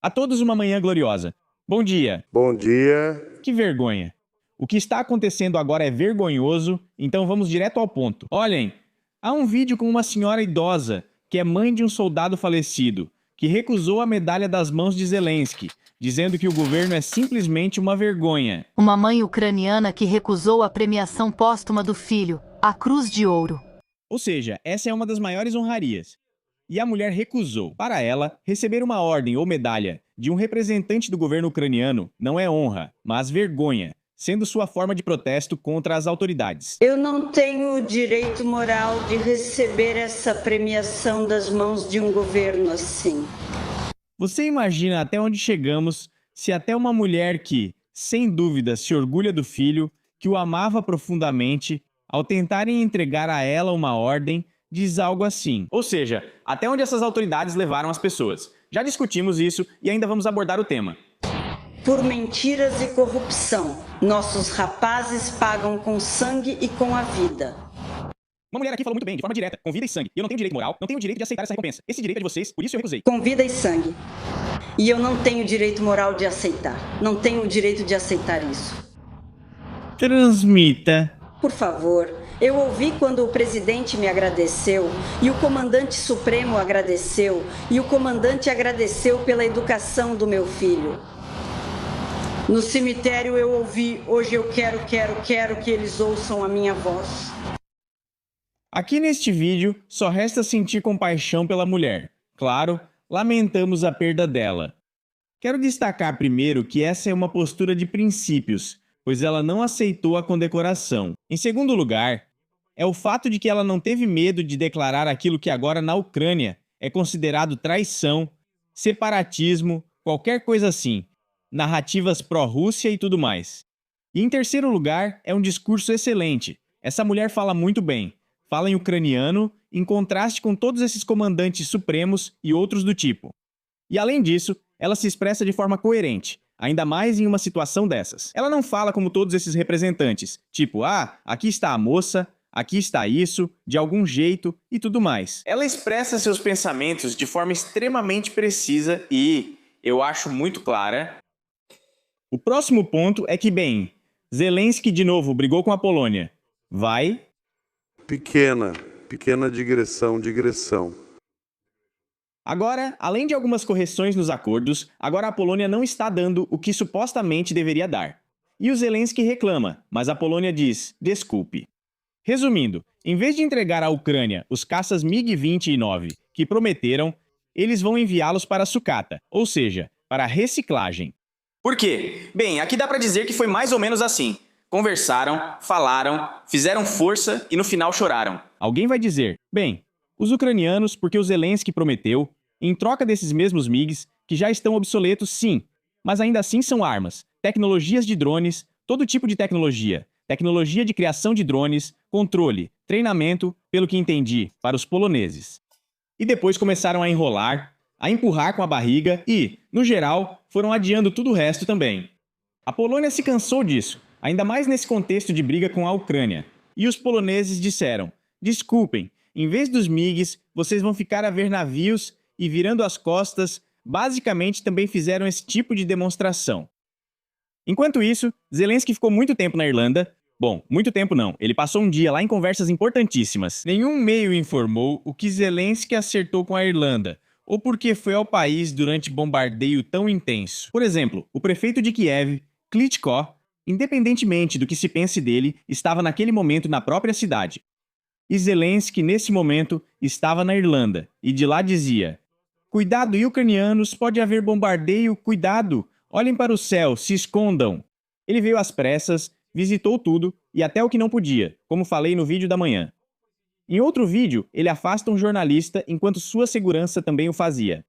A todos uma manhã gloriosa. Bom dia. Bom dia. Que vergonha. O que está acontecendo agora é vergonhoso, então vamos direto ao ponto. Olhem, há um vídeo com uma senhora idosa, que é mãe de um soldado falecido, que recusou a medalha das mãos de Zelensky, dizendo que o governo é simplesmente uma vergonha. Uma mãe ucraniana que recusou a premiação póstuma do filho, a Cruz de Ouro. Ou seja, essa é uma das maiores honrarias. E a mulher recusou. Para ela, receber uma ordem ou medalha de um representante do governo ucraniano não é honra, mas vergonha, sendo sua forma de protesto contra as autoridades. Eu não tenho o direito moral de receber essa premiação das mãos de um governo assim. Você imagina até onde chegamos se até uma mulher que, sem dúvida, se orgulha do filho, que o amava profundamente, ao tentarem entregar a ela uma ordem, diz algo assim. Ou seja, até onde essas autoridades levaram as pessoas. Já discutimos isso e ainda vamos abordar o tema. Por mentiras e corrupção, nossos rapazes pagam com sangue e com a vida. Uma mulher aqui falou muito bem, de forma direta, com vida e sangue. E eu não tenho direito moral, não tenho direito de aceitar essa recompensa. Esse direito é de vocês, por isso eu recusei. Com vida e sangue. E eu não tenho direito moral de aceitar. Não tenho o direito de aceitar isso. Transmita. Por favor, eu ouvi quando o presidente me agradeceu, e o comandante supremo agradeceu, e o comandante agradeceu pela educação do meu filho. No cemitério eu ouvi, hoje eu quero que eles ouçam a minha voz. Aqui neste vídeo, só resta sentir compaixão pela mulher. Claro, lamentamos a perda dela. Quero destacar primeiro que essa é uma postura de princípios, pois ela não aceitou a condecoração. Em segundo lugar, é o fato de que ela não teve medo de declarar aquilo que agora na Ucrânia é considerado traição, separatismo, qualquer coisa assim, narrativas pró-Rússia e tudo mais. E em terceiro lugar, é um discurso excelente. Essa mulher fala muito bem. Fala em ucraniano, em contraste com todos esses comandantes supremos e outros do tipo. E além disso, ela se expressa de forma coerente, ainda mais em uma situação dessas. Ela não fala como todos esses representantes, tipo, aqui está a moça, aqui está isso, de algum jeito e tudo mais. Ela expressa seus pensamentos de forma extremamente precisa e, eu acho muito clara. O próximo ponto é que, bem, Zelensky de novo brigou com a Polônia. Vai... Pequena digressão. Agora, além de algumas correções nos acordos, agora a Polônia não está dando o que supostamente deveria dar. E o Zelensky reclama, mas a Polônia diz, desculpe. Resumindo, em vez de entregar à Ucrânia os caças MiG-29 que prometeram, eles vão enviá-los para a sucata, ou seja, para a reciclagem. Por quê? Bem, aqui dá para dizer que foi mais ou menos assim. Conversaram, falaram, fizeram força e no final choraram. Alguém vai dizer, bem, os ucranianos, porque o Zelensky prometeu, em troca desses mesmos MiGs, que já estão obsoletos sim, mas ainda assim são armas, tecnologias de drones, todo tipo de tecnologia de criação de drones, controle, treinamento, pelo que entendi, para os poloneses. E depois começaram a enrolar, a empurrar com a barriga e, no geral, foram adiando tudo o resto também. A Polônia se cansou disso, ainda mais nesse contexto de briga com a Ucrânia. E os poloneses disseram, desculpem, em vez dos MiGs, vocês vão ficar a ver navios e virando as costas, basicamente também fizeram esse tipo de demonstração. Enquanto isso, Zelensky ficou muito tempo na Irlanda. Bom, muito tempo não, ele passou um dia lá em conversas importantíssimas. Nenhum meio informou o que Zelensky acertou com a Irlanda, ou porque foi ao país durante bombardeio tão intenso. Por exemplo, o prefeito de Kiev, Klitschko, independentemente do que se pense dele, estava naquele momento na própria cidade. E Zelensky, nesse momento, estava na Irlanda, e de lá dizia, cuidado, ucranianos, pode haver bombardeio, cuidado, olhem para o céu, se escondam. Ele veio às pressas, visitou tudo, e até o que não podia, como falei no vídeo da manhã. Em outro vídeo, ele afasta um jornalista enquanto sua segurança também o fazia.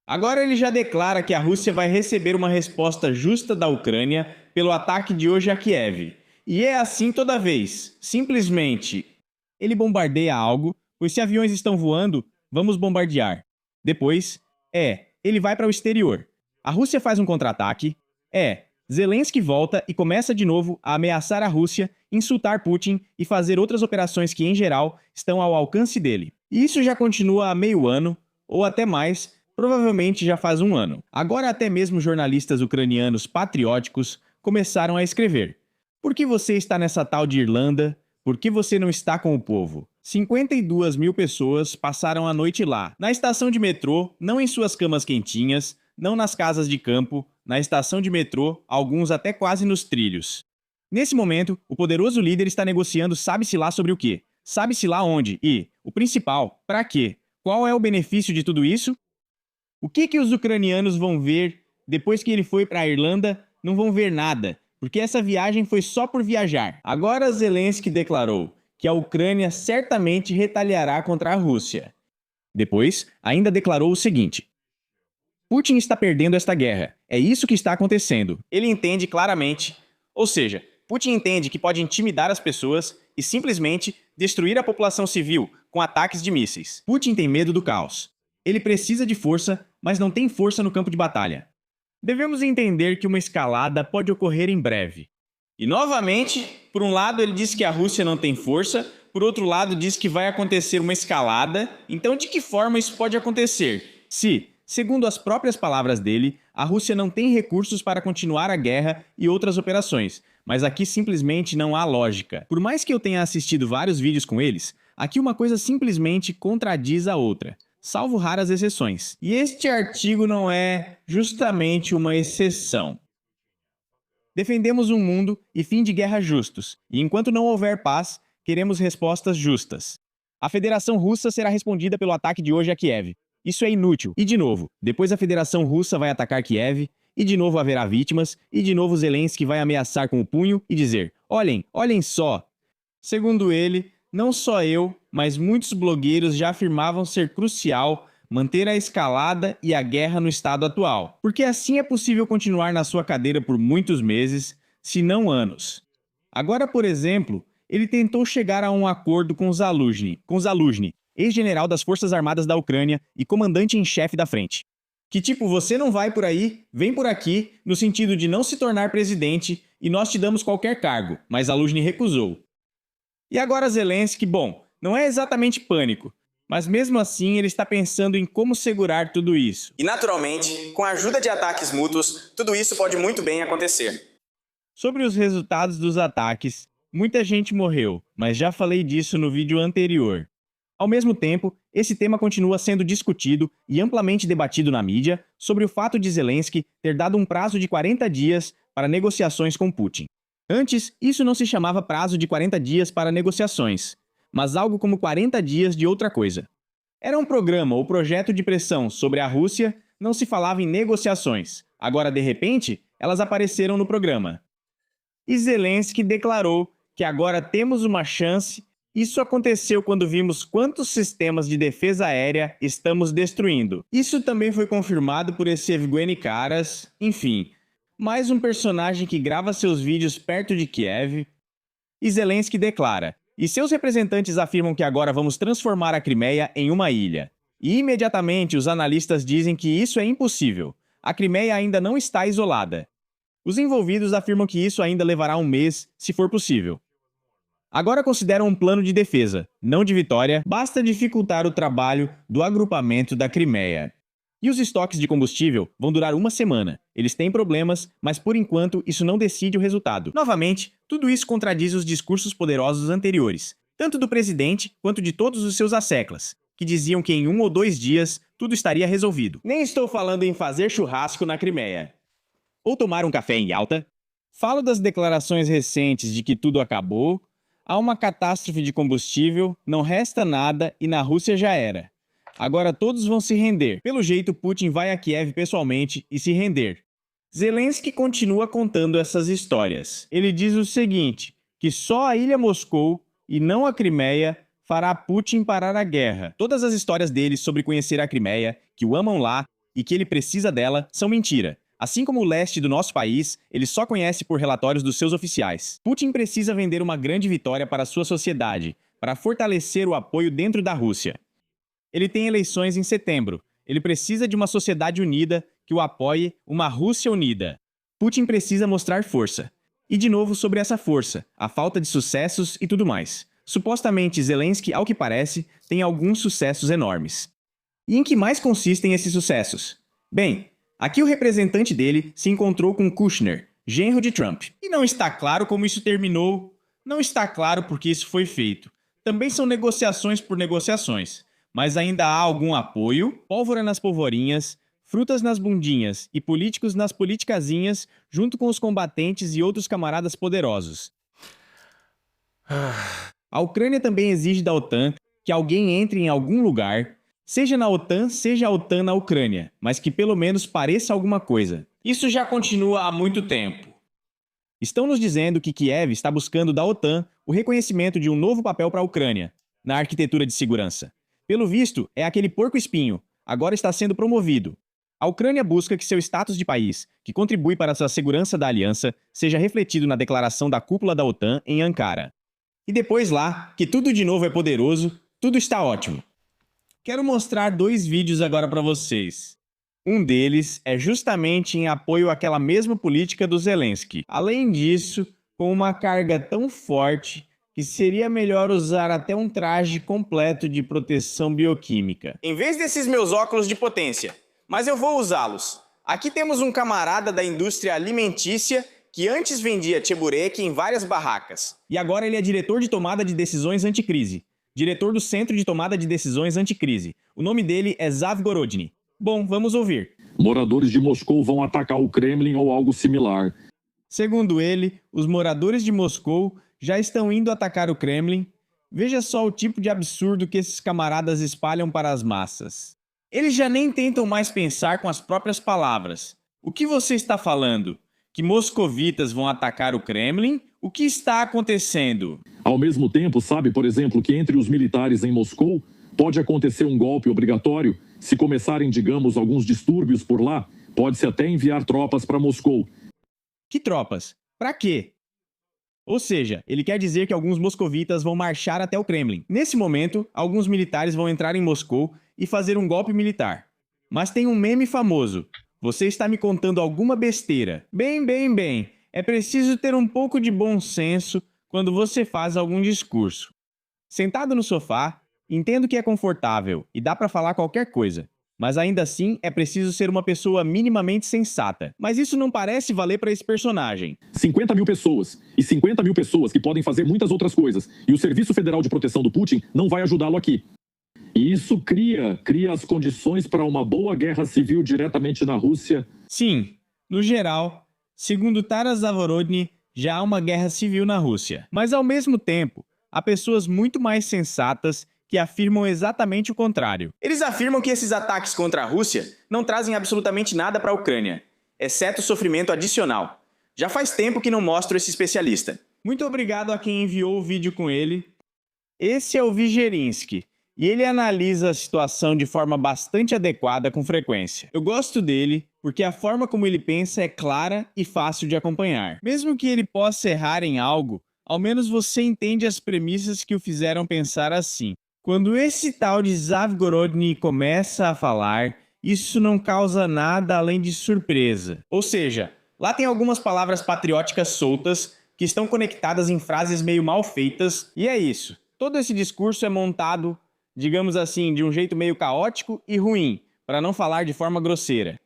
Agora ele já declara que a Rússia vai receber uma resposta justa da Ucrânia pelo ataque de hoje a Kiev. E é assim toda vez. Simplesmente, ele bombardeia algo, pois se aviões estão voando, vamos bombardear. Depois, ele vai para o exterior. A Rússia faz um contra-ataque. Zelensky volta e começa de novo a ameaçar a Rússia, insultar Putin e fazer outras operações que, em geral, estão ao alcance dele. E isso já continua há meio ano, ou até mais, Provavelmente já faz um ano. Agora até mesmo jornalistas ucranianos patrióticos começaram a escrever. Por que você está nessa tal de Irlanda? Por que você não está com o povo? 52 mil pessoas passaram a noite lá, na estação de metrô, não em suas camas quentinhas, não nas casas de campo, na estação de metrô, alguns até quase nos trilhos. Nesse momento, o poderoso líder está negociando sabe-se lá sobre o quê, sabe-se lá onde e, o principal, para quê? Qual é o benefício de tudo isso? O que os ucranianos vão ver depois que ele foi para a Irlanda? Não vão ver nada, porque essa viagem foi só por viajar. Agora Zelensky declarou que a Ucrânia certamente retaliará contra a Rússia. Depois, ainda declarou o seguinte: Putin está perdendo esta guerra. É isso que está acontecendo. Ele entende claramente, ou seja, Putin entende que pode intimidar as pessoas e simplesmente destruir a população civil com ataques de mísseis. Putin tem medo do caos. Ele precisa de força, mas não tem força no campo de batalha. Devemos entender que uma escalada pode ocorrer em breve. E novamente, por um lado ele diz que a Rússia não tem força, por outro lado diz que vai acontecer uma escalada. Então de que forma isso pode acontecer? Se, segundo as próprias palavras dele, a Rússia não tem recursos para continuar a guerra e outras operações, mas aqui simplesmente não há lógica. Por mais que eu tenha assistido vários vídeos com eles, aqui uma coisa simplesmente contradiz a outra, salvo raras exceções. E este artigo não é justamente uma exceção. Defendemos um mundo e fim de guerra justos, e enquanto não houver paz, queremos respostas justas. A Federação Russa será respondida pelo ataque de hoje a Kiev. Isso é inútil. E de novo, depois a Federação Russa vai atacar Kiev, e de novo haverá vítimas, e de novo Zelensky vai ameaçar com o punho e dizer: olhem, olhem só. Segundo ele, não só eu, mas muitos blogueiros já afirmavam ser crucial manter a escalada e a guerra no estado atual, porque assim é possível continuar na sua cadeira por muitos meses, se não anos. Agora, por exemplo, ele tentou chegar a um acordo com Zaluzhny, ex-general das Forças Armadas da Ucrânia e comandante em chefe da frente. Que tipo, você não vai por aí, vem por aqui, no sentido de não se tornar presidente e nós te damos qualquer cargo, mas Zaluzhny recusou. E agora Zelensky, bom, não é exatamente pânico, mas mesmo assim ele está pensando em como segurar tudo isso. E naturalmente, com a ajuda de ataques mútuos, tudo isso pode muito bem acontecer. Sobre os resultados dos ataques, muita gente morreu, mas já falei disso no vídeo anterior. Ao mesmo tempo, esse tema continua sendo discutido e amplamente debatido na mídia sobre o fato de Zelensky ter dado um prazo de 40 dias para negociações com Putin. Antes, isso não se chamava prazo de 40 dias para negociações, mas algo como 40 dias de outra coisa. Era um programa ou projeto de pressão sobre a Rússia, não se falava em negociações. Agora, de repente, elas apareceram no programa. E Zelensky declarou que agora temos uma chance. Isso aconteceu quando vimos quantos sistemas de defesa aérea estamos destruindo. Isso também foi confirmado por esse Evgeny Karas, enfim, mais um personagem que grava seus vídeos perto de Kiev. E Zelensky declara: e seus representantes afirmam que agora vamos transformar a Crimeia em uma ilha. E imediatamente os analistas dizem que isso é impossível. A Crimeia ainda não está isolada. Os envolvidos afirmam que isso ainda levará um mês, se for possível. Agora consideram um plano de defesa, não de vitória, basta dificultar o trabalho do agrupamento da Crimeia. E os estoques de combustível vão durar uma semana. Eles têm problemas, mas por enquanto isso não decide o resultado. Novamente, tudo isso contradiz os discursos poderosos anteriores, tanto do presidente quanto de todos os seus asseclas, que diziam que em 1 ou 2 dias tudo estaria resolvido. Nem estou falando em fazer churrasco na Crimeia. Ou tomar um café em Yalta. Falo das declarações recentes de que tudo acabou, há uma catástrofe de combustível, não resta nada e na Rússia já era. Agora todos vão se render. Pelo jeito, Putin vai a Kiev pessoalmente e se render. Zelensky continua contando essas histórias. Ele diz o seguinte, que só a ilha Moscou, e não a Crimeia, fará Putin parar a guerra. Todas as histórias dele sobre conhecer a Crimeia, que o amam lá e que ele precisa dela, são mentira. Assim como o leste do nosso país, ele só conhece por relatórios dos seus oficiais. Putin precisa vender uma grande vitória para a sua sociedade, para fortalecer o apoio dentro da Rússia. Ele tem eleições em setembro. Ele precisa de uma sociedade unida que o apoie, uma Rússia unida. Putin precisa mostrar força. E de novo sobre essa força, a falta de sucessos e tudo mais. Supostamente Zelensky, ao que parece, tem alguns sucessos enormes. E em que mais consistem esses sucessos? Bem, aqui o representante dele se encontrou com Kushner, genro de Trump. E não está claro como isso terminou, não está claro porque isso foi feito. Também são negociações por negociações, mas ainda há algum apoio, pólvora nas polvorinhas, frutas nas bundinhas e políticos nas politicazinhas, junto com os combatentes e outros camaradas poderosos. A Ucrânia também exige da OTAN que alguém entre em algum lugar, seja na OTAN, seja a OTAN na Ucrânia, mas que pelo menos pareça alguma coisa. Isso já continua há muito tempo. Estão nos dizendo que Kiev está buscando da OTAN o reconhecimento de um novo papel para a Ucrânia na arquitetura de segurança. Pelo visto, é aquele porco-espinho, agora está sendo promovido. A Ucrânia busca que seu status de país, que contribui para a segurança da aliança, seja refletido na declaração da cúpula da OTAN em Ankara. E depois lá, que tudo de novo é poderoso, tudo está ótimo. Quero mostrar 2 vídeos agora para vocês. Um deles é justamente em apoio àquela mesma política do Zelensky. Além disso, com uma carga tão forte que seria melhor usar até um traje completo de proteção bioquímica. Em vez desses meus óculos de potência, mas eu vou usá-los. Aqui temos um camarada da indústria alimentícia que antes vendia cheburek em várias barracas. E agora ele é diretor de tomada de decisões anticrise. Diretor do Centro de Tomada de Decisões Anticrise. O nome dele é Zavgorodny. Bom, vamos ouvir. Moradores de Moscou vão atacar o Kremlin ou algo similar. Segundo ele, os moradores de Moscou já estão indo atacar o Kremlin. Veja só o tipo de absurdo que esses camaradas espalham para as massas. Eles já nem tentam mais pensar com as próprias palavras. O que você está falando? Que moscovitas vão atacar o Kremlin? O que está acontecendo? Ao mesmo tempo, sabe, por exemplo, que entre os militares em Moscou pode acontecer um golpe obrigatório. Se começarem, digamos, alguns distúrbios por lá, pode-se até enviar tropas para Moscou. Que tropas? Para quê? Ou seja, ele quer dizer que alguns moscovitas vão marchar até o Kremlin. Nesse momento, alguns militares vão entrar em Moscou e fazer um golpe militar. Mas tem um meme famoso. Você está me contando alguma besteira. Bem. É preciso ter um pouco de bom senso quando você faz algum discurso. Sentado no sofá, entendo que é confortável e dá para falar qualquer coisa. Mas ainda assim, é preciso ser uma pessoa minimamente sensata. Mas isso não parece valer para esse personagem. 50 mil pessoas. E 50 mil pessoas que podem fazer muitas outras coisas. E o Serviço Federal de Proteção do Putin não vai ajudá-lo aqui. E isso cria as condições para uma boa guerra civil diretamente na Rússia. Sim, no geral, segundo Taras Zagorodny, já há uma guerra civil na Rússia. Mas ao mesmo tempo, há pessoas muito mais sensatas que afirmam exatamente o contrário. Eles afirmam que esses ataques contra a Rússia não trazem absolutamente nada para a Ucrânia, exceto sofrimento adicional. Já faz tempo que não mostro esse especialista. Muito obrigado a quem enviou o vídeo com ele. Esse é o Vigerinsky, e ele analisa a situação de forma bastante adequada com frequência. Eu gosto dele porque a forma como ele pensa é clara e fácil de acompanhar. Mesmo que ele possa errar em algo, ao menos você entende as premissas que o fizeram pensar assim. Quando esse tal de Zavgorodny começa a falar, isso não causa nada além de surpresa. Ou seja, lá tem algumas palavras patrióticas soltas que estão conectadas em frases meio mal feitas, e é isso. Todo esse discurso é montado, digamos assim, de um jeito meio caótico e ruim, para não falar de forma grosseira.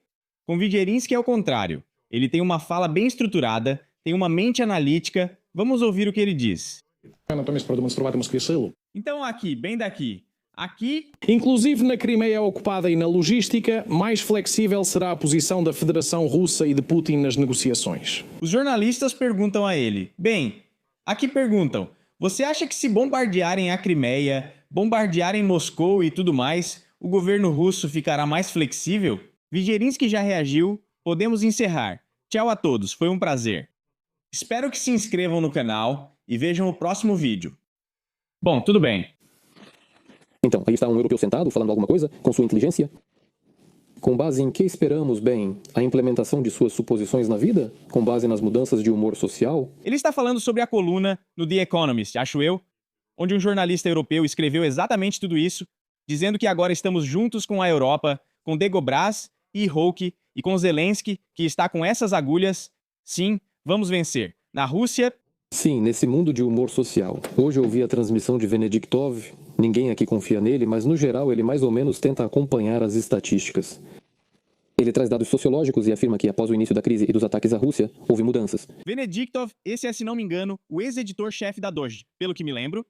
Com Vigerinsky é o contrário. Ele tem uma fala bem estruturada, tem uma mente analítica. Vamos ouvir o que ele diz. Натомість продемонструвати Москві силу. Então aqui, bem daqui. Aqui, Inclusive na Crimeia ocupada e na logística, mais flexível será a posição da Federação Russa e de Putin nas negociações. os jornalistas perguntam a ele. Bem, aqui perguntam. Você acha que se bombardearem a Crimeia, bombardearem Moscou e tudo mais, o governo russo ficará mais flexível? Vigerinsky já reagiu. Podemos encerrar. Tchau a todos, foi um prazer. Espero que se inscrevam no canal e vejam o próximo vídeo. Bom, tudo bem. Então, aí está um europeu sentado, falando alguma coisa, com sua inteligência? Com base em que esperamos, bem, a implementação de suas suposições na vida? Com base nas mudanças de humor social? Ele está falando sobre a coluna no The Economist, acho eu, onde um jornalista europeu escreveu exatamente tudo isso, dizendo que agora estamos juntos com a Europa, com Degobraz e Hulk e com Zelensky, que está com essas agulhas. Sim, vamos vencer. Na Rússia... Sim, nesse mundo de humor social. Hoje eu ouvi a transmissão de Venediktov. Ninguém aqui confia nele, mas no geral ele mais ou menos tenta acompanhar as estatísticas. Ele traz dados sociológicos e afirma que após o início da crise e dos ataques à Rússia, houve mudanças. Venediktov, esse é, se não me engano, o ex-editor-chefe da Doge. Pelo que me lembro,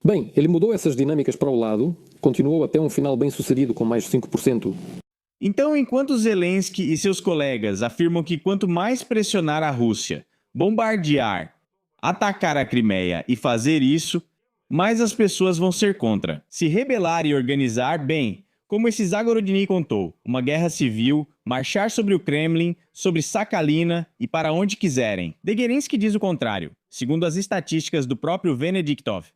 Bem, ele mudou essas dinâmicas para o lado, continuou até um final bem sucedido com mais 5%. então, enquanto Zelensky e seus colegas afirmam que quanto mais pressionar a Rússia, bombardear, atacar a Crimeia e fazer isso, mais as pessoas vão ser contra. Se rebelar e organizar, bem, como esse Zagorodny contou, uma guerra civil, marchar sobre o Kremlin, sobre Sakhalina e para onde quiserem. Deguerinsky diz o contrário. Segundo as estatísticas do próprio Venediktov,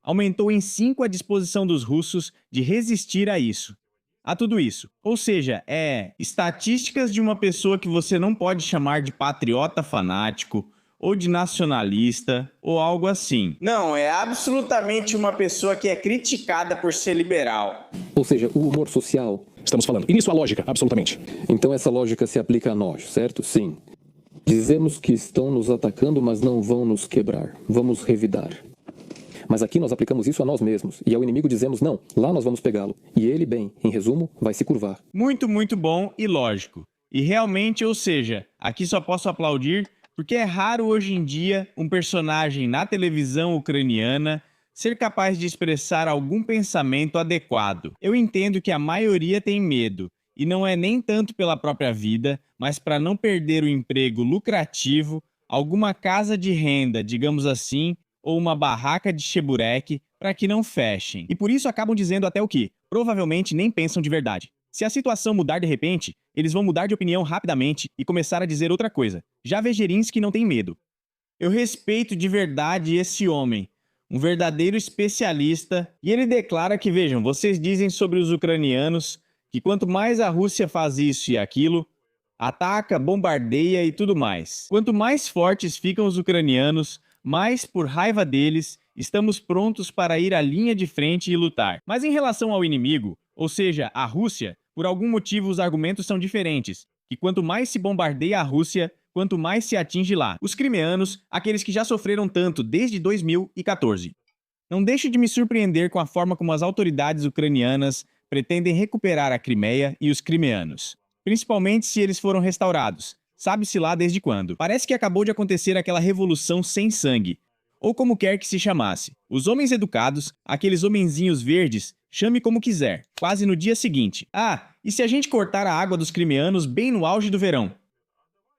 aumentou em 5 a disposição dos russos de resistir a isso. A tudo isso. Ou seja, estatísticas de uma pessoa que você não pode chamar de patriota fanático, ou de nacionalista, ou algo assim. Não, é absolutamente uma pessoa que é criticada por ser liberal. Ou seja, o humor social. Estamos falando. E nisso a lógica, absolutamente. Então essa lógica se aplica a nós, certo? Sim. Dizemos que estão nos atacando, mas não vão nos quebrar. Vamos revidar. Mas aqui nós aplicamos isso a nós mesmos. E ao inimigo dizemos, não, lá nós vamos pegá-lo. E ele, bem, em resumo, vai se curvar. Muito, muito bom e lógico. E realmente, ou seja, aqui só posso aplaudir porque é raro hoje em dia um personagem na televisão ucraniana ser capaz de expressar algum pensamento adequado. Eu entendo que a maioria tem medo, e não é nem tanto pela própria vida, mas para não perder o emprego lucrativo, alguma casa de renda, digamos assim, ou uma barraca de cheburek, para que não fechem. E por isso acabam dizendo até o que, provavelmente nem pensam de verdade. Se a situação mudar de repente, eles vão mudar de opinião rapidamente e começar a dizer outra coisa. Já Vegerinsky não tem medo. Eu respeito de verdade esse homem, um verdadeiro especialista, e ele declara que, vejam, vocês dizem sobre os ucranianos que quanto mais a Rússia faz isso e aquilo, ataca, bombardeia e tudo mais. Quanto mais fortes ficam os ucranianos, mais por raiva deles, estamos prontos para ir à linha de frente e lutar. Mas em relação ao inimigo, ou seja, a Rússia, por algum motivo os argumentos são diferentes, que quanto mais se bombardeia a Rússia, quanto mais se atinge lá. Os crimeanos, aqueles que já sofreram tanto desde 2014. Não deixo de me surpreender com a forma como as autoridades ucranianas pretendem recuperar a Crimeia e os crimeanos, principalmente se eles foram restaurados. Sabe-se lá desde quando. Parece que acabou de acontecer aquela revolução sem sangue, ou como quer que se chamasse. Os homens educados, aqueles homenzinhos verdes, chame como quiser, quase no dia seguinte. Ah, e se a gente cortar a água dos crimeanos bem no auge do verão?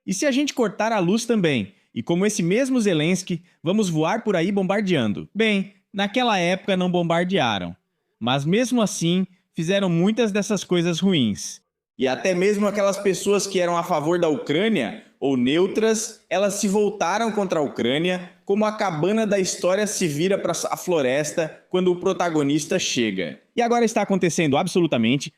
E se a gente cortar a luz também? E como esse mesmo Zelensky, vamos voar por aí bombardeando? Bem, naquela época não bombardearam, mas mesmo assim fizeram muitas dessas coisas ruins. E até mesmo aquelas pessoas que eram a favor da Ucrânia, ou neutras, elas se voltaram contra a Ucrânia, como a cabana da história se vira para a floresta quando o protagonista chega. E agora está acontecendo absolutamente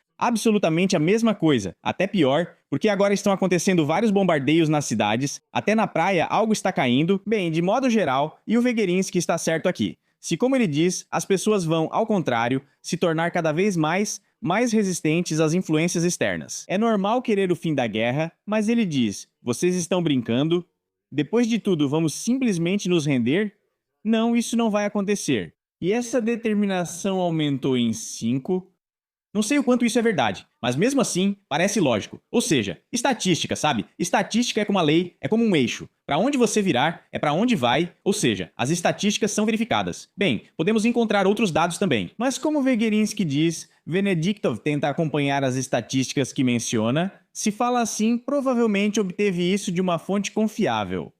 a mesma coisa, até pior, porque agora estão acontecendo vários bombardeios nas cidades, até na praia algo está caindo, bem, de modo geral, e o Vegerinsky está certo aqui. Se, como ele diz, as pessoas vão, ao contrário, se tornar cada vez mais resistentes às influências externas. É normal querer o fim da guerra, mas ele diz, vocês estão brincando? Depois de tudo, vamos simplesmente nos render? Não, isso não vai acontecer. E essa determinação aumentou em 5. Não sei o quanto isso é verdade, mas mesmo assim, parece lógico. Ou seja, estatística, sabe? Estatística é como uma lei, é como um eixo. Para onde você virar, é para onde vai, ou seja, as estatísticas são verificadas. Bem, podemos encontrar outros dados também. Mas como Vegerinsky diz, Venediktov tenta acompanhar as estatísticas que menciona. Se fala assim, provavelmente obteve isso de uma fonte confiável.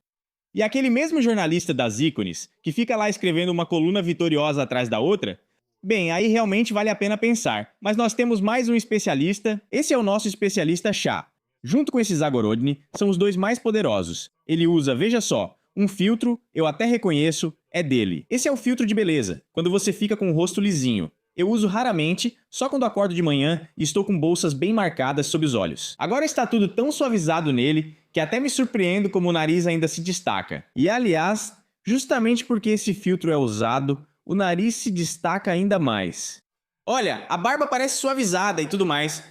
E aquele mesmo jornalista das ícones, que fica lá escrevendo uma coluna vitoriosa atrás da outra, bem, aí realmente vale a pena pensar. Mas nós temos mais um especialista, esse é o nosso especialista chá. Junto com esse Zagorodny, são os dois mais poderosos. Ele usa, veja só, um filtro, eu até reconheço, é dele. Esse é o filtro de beleza, quando você fica com o rosto lisinho. Eu uso raramente, só quando acordo de manhã e estou com bolsas bem marcadas sob os olhos. Agora está tudo tão suavizado nele, que até me surpreendo como o nariz ainda se destaca. E aliás, justamente porque esse filtro é usado, o nariz se destaca ainda mais. Olha, a barba parece suavizada e tudo mais.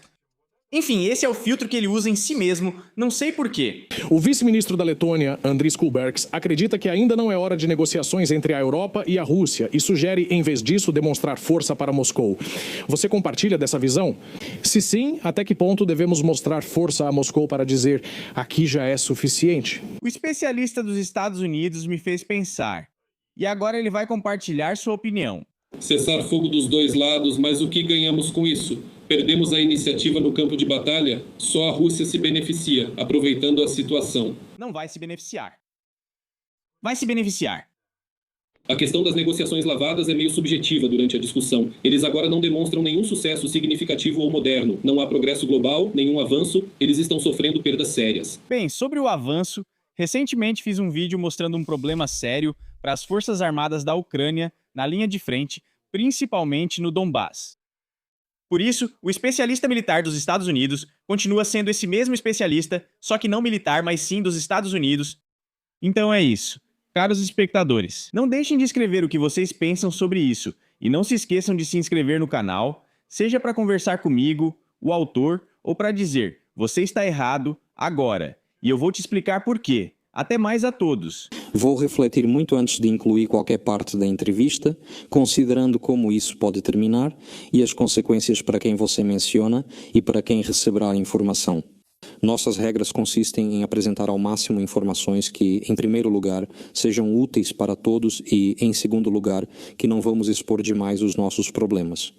Enfim, esse é o filtro que ele usa em si mesmo, não sei porquê. O vice-ministro da Letônia, Andris Kulbergs, acredita que ainda não é hora de negociações entre a Europa e a Rússia e sugere, em vez disso, demonstrar força para Moscou. Você compartilha dessa visão? Se sim, até que ponto devemos mostrar força a Moscou para dizer aqui já é suficiente? O especialista dos Estados Unidos me fez pensar. E agora ele vai compartilhar sua opinião. Cessar fogo dos dois lados, mas o que ganhamos com isso? Perdemos a iniciativa no campo de batalha? Só a Rússia se beneficia, aproveitando a situação. Não vai se beneficiar. Vai se beneficiar. A questão das negociações lavadas é meio subjetiva durante a discussão. Eles agora não demonstram nenhum sucesso significativo ou moderno. Não há progresso global, nenhum avanço. Eles estão sofrendo perdas sérias. Bem, sobre o avanço, recentemente fiz um vídeo mostrando um problema sério para as Forças Armadas da Ucrânia na linha de frente, principalmente no Donbás. Por isso, o especialista militar dos Estados Unidos continua sendo esse mesmo especialista, só que não militar, mas sim dos Estados Unidos. Então é isso. Caros espectadores, não deixem de escrever o que vocês pensam sobre isso e não se esqueçam de se inscrever no canal, seja para conversar comigo, o autor, ou para dizer, você está errado agora, e eu vou te explicar por quê. Até mais a todos. Vou refletir muito antes de incluir qualquer parte da entrevista, considerando como isso pode terminar e as consequências para quem você menciona e para quem receberá a informação. Nossas regras consistem em apresentar ao máximo informações que, em primeiro lugar, sejam úteis para todos e, em segundo lugar, que não vamos expor demais os nossos problemas.